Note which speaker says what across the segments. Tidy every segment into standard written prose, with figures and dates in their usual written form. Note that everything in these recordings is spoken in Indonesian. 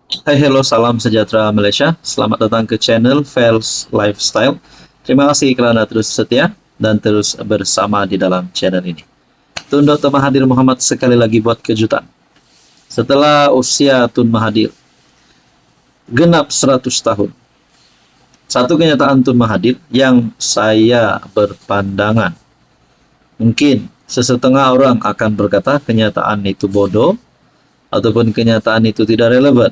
Speaker 1: Hai, hello, salam sejahtera Malaysia. Selamat datang ke channel Fels Lifestyle. Terima kasih kerana terus setia dan terus bersama di dalam channel ini. Tun Dr. Mahathir Mohamad sekali lagi buat kejutan. Setelah usia Tun Mahathir genap 100 tahun. Satu kenyataan Tun Mahathir yang saya berpandangan. Mungkin sesetengah orang akan berkata kenyataan itu bodoh ataupun kenyataan itu tidak relevan.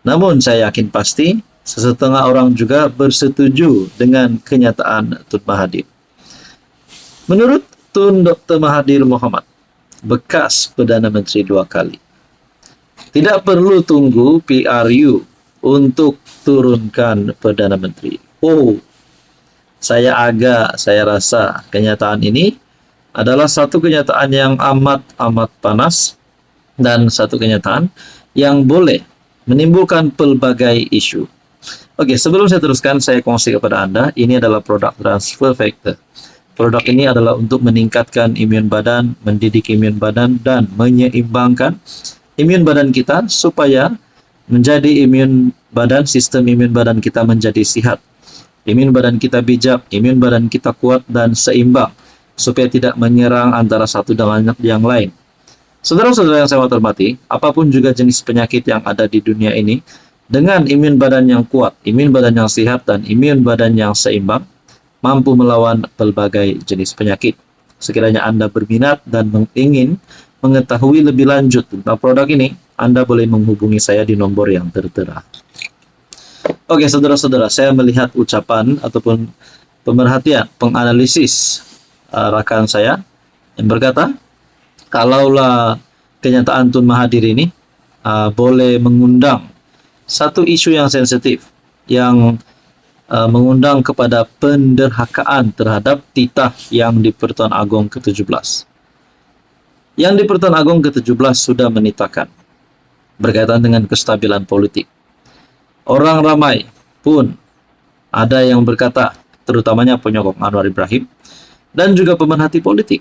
Speaker 1: Namun saya yakin pasti sesetengah orang juga bersetuju dengan kenyataan Tun Mahathir. Menurut Tun Dr. Mahathir Mohamad, bekas Perdana Menteri 2 kali, tidak perlu tunggu PRU untuk turunkan Perdana Menteri. Saya rasa kenyataan ini adalah satu kenyataan yang amat panas dan satu kenyataan yang boleh menimbulkan pelbagai isu. Oke, sebelum saya teruskan, saya kongsi kepada Anda, ini adalah produk transfer factor. Produk ini adalah untuk meningkatkan imun badan, mendidik imun badan, dan menyeimbangkan imun badan kita supaya menjadi sistem imun badan kita menjadi sihat. Imun badan kita bijak, imun badan kita kuat dan seimbang, supaya tidak menyerang antara satu dengan yang lain. Saudara-saudara yang saya hormati, apapun juga jenis penyakit yang ada di dunia ini, dengan imun badan yang kuat, imun badan yang sehat, dan imun badan yang seimbang, mampu melawan pelbagai jenis penyakit. Sekiranya Anda berminat dan ingin mengetahui lebih lanjut tentang produk ini, Anda boleh menghubungi saya di nomor yang tertera. Oke, saudara-saudara, saya melihat ucapan ataupun pemerhatian, penganalisis rakan saya yang berkata, kalaulah kenyataan Tun Mahathir ini boleh mengundang satu isu yang sensitif, yang mengundang kepada penderhakaan terhadap titah yang di Pertuan Agong ke-17. Yang di Pertuan Agong ke-17 sudah menitahkan berkaitan dengan kestabilan politik. Orang ramai pun ada yang berkata, terutamanya penyokong Anwar Ibrahim dan juga pemerhati politik,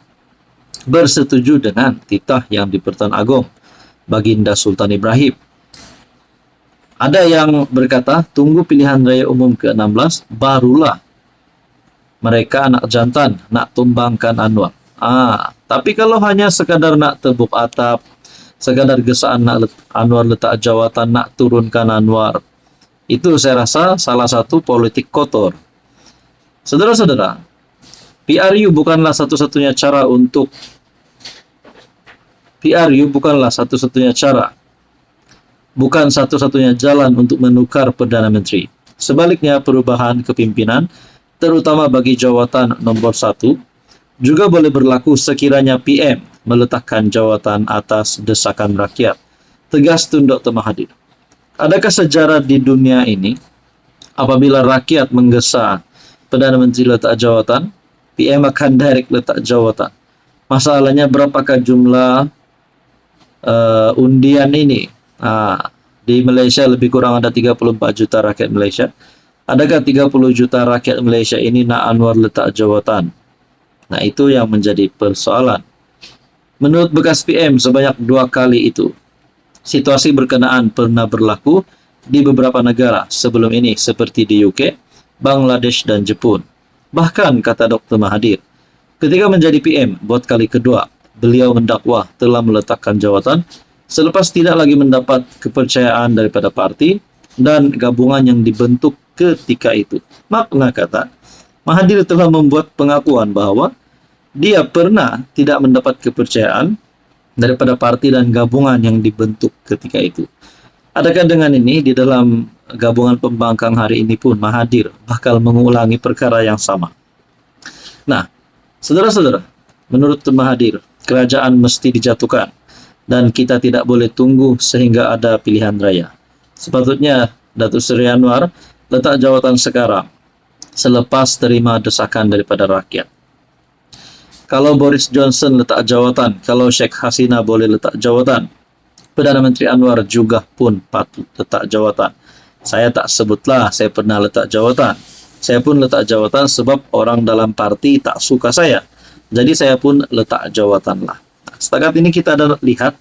Speaker 1: bersetuju dengan titah yang di Pertuan Agong Baginda Sultan Ibrahim. Ada yang berkata, tunggu pilihan raya umum ke-16, barulah mereka anak jantan nak tumbangkan Anwar. Tapi kalau hanya sekadar nak tebuk atap, sekadar gesaan nak Anwar letak jawatan, nak turunkan Anwar, itu saya rasa salah satu politik kotor. Saudara-saudara, PRU bukanlah satu-satunya cara bukan satu-satunya jalan untuk menukar Perdana Menteri. Sebaliknya, perubahan kepimpinan, terutama bagi jawatan nomor 1, juga boleh berlaku sekiranya PM meletakkan jawatan atas desakan rakyat. Tegas Tun Dr. Mahathir. Adakah sejarah di dunia ini, apabila rakyat menggesa Perdana Menteri letak jawatan, PM akan direct letak jawatan? Masalahnya, berapakah jumlah undian ini? Di Malaysia lebih kurang ada 34 juta rakyat Malaysia. Adakah 30 juta rakyat Malaysia ini nak Anwar letak jawatan? Nah, itu yang menjadi persoalan. Menurut bekas PM, sebanyak 2 kali itu, situasi berkenaan pernah berlaku di beberapa negara sebelum ini, seperti di UK, Bangladesh, dan Jepun. Bahkan, kata Dr. Mahathir, ketika menjadi PM buat kali kedua, beliau mendakwah telah meletakkan jawatan selepas tidak lagi mendapat kepercayaan daripada parti dan gabungan yang dibentuk ketika itu. Makna kata, Mahathir telah membuat pengakuan bahwa dia pernah tidak mendapat kepercayaan daripada parti dan gabungan yang dibentuk ketika itu. Adakah dengan ini di dalam gabungan pembangkang hari ini pun Mahathir bakal mengulangi perkara yang sama? Nah, saudara-saudara, menurut Mahathir, kerajaan mesti dijatuhkan dan kita tidak boleh tunggu sehingga ada pilihan raya. Sepatutnya Datuk Seri Anwar letak jawatan sekarang, selepas terima desakan daripada rakyat. Kalau Boris Johnson letak jawatan, kalau Sheikh Hasina boleh letak jawatan, Perdana Menteri Anwar juga pun patut letak jawatan. Saya tak sebutlah saya pernah letak jawatan. Saya pun letak jawatan sebab orang dalam parti tak suka saya. Jadi saya pun letak jawatanlah. Setakat ini kita ada lihat,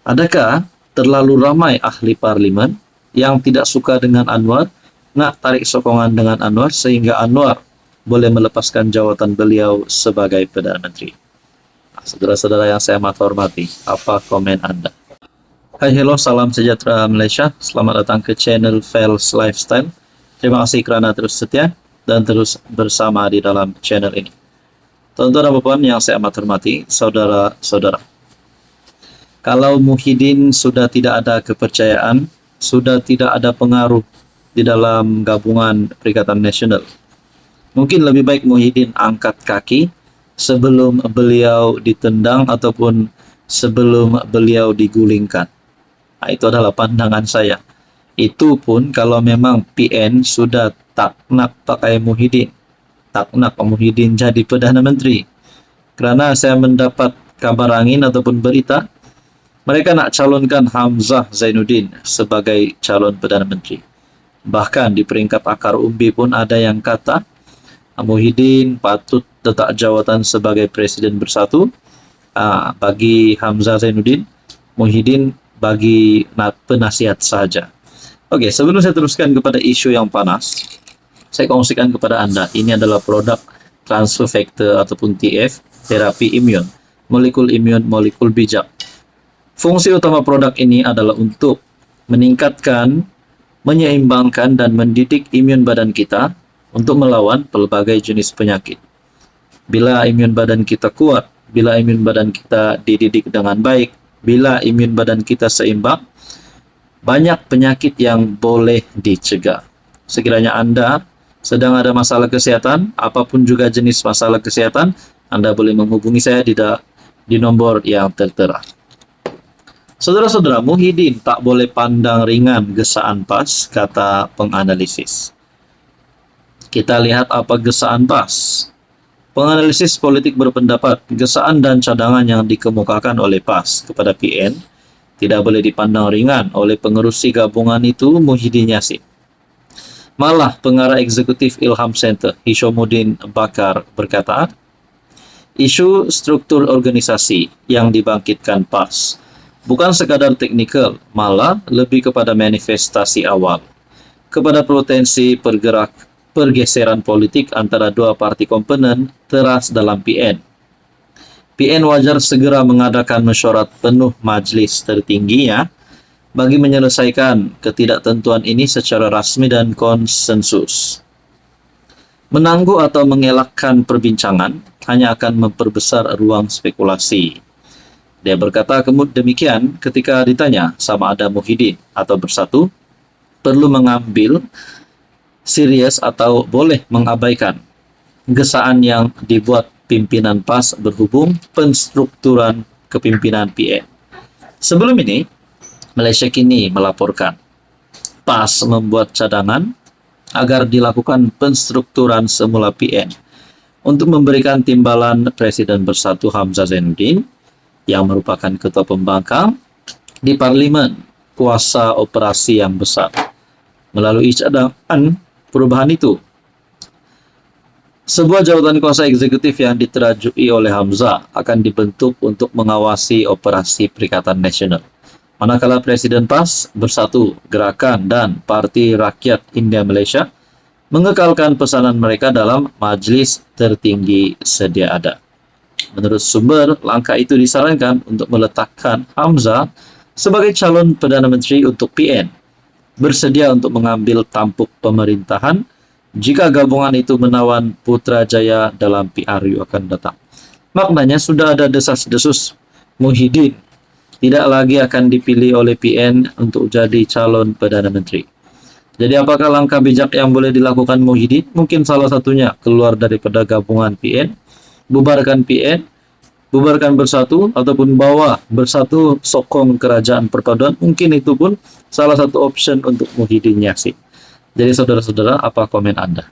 Speaker 1: adakah terlalu ramai ahli parlimen yang tidak suka dengan Anwar, nak tarik sokongan dengan Anwar sehingga Anwar boleh melepaskan jawatan beliau sebagai Perdana Menteri. Saudara-saudara yang saya amat hormati, apa komen Anda? Hai, hello, salam sejahtera Malaysia. Selamat datang ke channel Fels Lifestyle. Terima kasih kerana terus setia dan terus bersama di dalam channel ini. Tuan-tuan dan puan yang saya amat hormati, saudara-saudara. Kalau Muhyiddin sudah tidak ada kepercayaan, sudah tidak ada pengaruh di dalam gabungan Perikatan Nasional, mungkin lebih baik Muhyiddin angkat kaki sebelum beliau ditendang ataupun sebelum beliau digulingkan. Nah, itu adalah pandangan saya. Itu pun kalau memang PN sudah tak nak pakai Muhyiddin, tak nak Muhyiddin jadi Perdana Menteri. Kerana saya mendapat kabar angin ataupun berita, mereka nak calonkan Hamzah Zainuddin sebagai calon Perdana Menteri. Bahkan di peringkat akar umbi pun ada yang kata Muhyiddin patut letak jawatan sebagai Presiden Bersatu bagi Hamzah Zainuddin, Muhyiddin bagi penasihat saja. Oke, sebelum saya teruskan kepada isu yang panas, saya kongsikan kepada Anda, ini adalah produk transfer factor ataupun TF, terapi imun, molekul imun, molekul bijak. Fungsi utama produk ini adalah untuk meningkatkan, menyeimbangkan, dan mendidik imun badan kita untuk melawan pelbagai jenis penyakit. Bila imun badan kita kuat, bila imun badan kita dididik dengan baik, bila imun badan kita seimbang, banyak penyakit yang boleh dicegah. Sekiranya Anda sedang ada masalah kesehatan, apapun juga jenis masalah kesehatan, Anda boleh menghubungi saya di nomor yang tertera. Saudara-saudara, Muhyiddin tak boleh pandang ringan gesaan PAS, kata penganalisis. Kita lihat apa gesaan PAS. Penganalisis politik berpendapat, gesaan dan cadangan yang dikemukakan oleh PAS kepada PN tidak boleh dipandang ringan oleh pengerusi gabungan itu, Muhyiddin Yassin. Malah pengarah eksekutif Ilham Center, Hishamuddin Bakar, berkata, isu struktur organisasi yang dibangkitkan PAS bukan sekadar teknikal, malah lebih kepada manifestasi awal, kepada potensi pergeseran politik antara dua parti komponen teras dalam PN. PN wajar segera mengadakan mesyuarat penuh majlis tertingginya bagi menyelesaikan ketidaktentuan ini secara rasmi dan konsensus. Menangguh atau mengelakkan perbincangan hanya akan memperbesar ruang spekulasi. Dia berkata demikian ketika ditanya sama ada Muhyiddin atau Bersatu perlu mengambil serius atau boleh mengabaikan gesaan yang dibuat pimpinan PAS berhubung penstrukturan kepimpinan PN. Sebelum ini, Malaysia Kini melaporkan PAS membuat cadangan agar dilakukan penstrukturan semula PN untuk memberikan timbalan Presiden Bersatu Hamzah Zainuddin yang merupakan ketua pembangkang di Parlimen kuasa operasi yang besar. Melalui cadangan perubahan itu, sebuah jawatan kuasa eksekutif yang diterajui oleh Hamzah akan dibentuk untuk mengawasi operasi Perikatan Nasional. Manakala Presiden PAS, Bersatu, Gerakan, dan Parti Rakyat India Malaysia mengekalkan pesanan mereka dalam majlis tertinggi sedia ada. Menurut sumber, langkah itu disarankan untuk meletakkan Hamzah sebagai calon Perdana Menteri untuk PN, bersedia untuk mengambil tampuk pemerintahan jika gabungan itu menawan Putrajaya dalam PRU akan datang. Maknanya sudah ada desas-desus Muhyiddin tidak lagi akan dipilih oleh PN untuk jadi calon Perdana Menteri. Jadi apakah langkah bijak yang boleh dilakukan Muhyiddin? Mungkin salah satunya keluar daripada gabungan PN, bubarkan PN, bubarkan Bersatu, ataupun bawa Bersatu sokong kerajaan perpaduan. Mungkin itu pun salah satu option untuk Muhyiddin Yassin. Jadi saudara-saudara, apa komen Anda?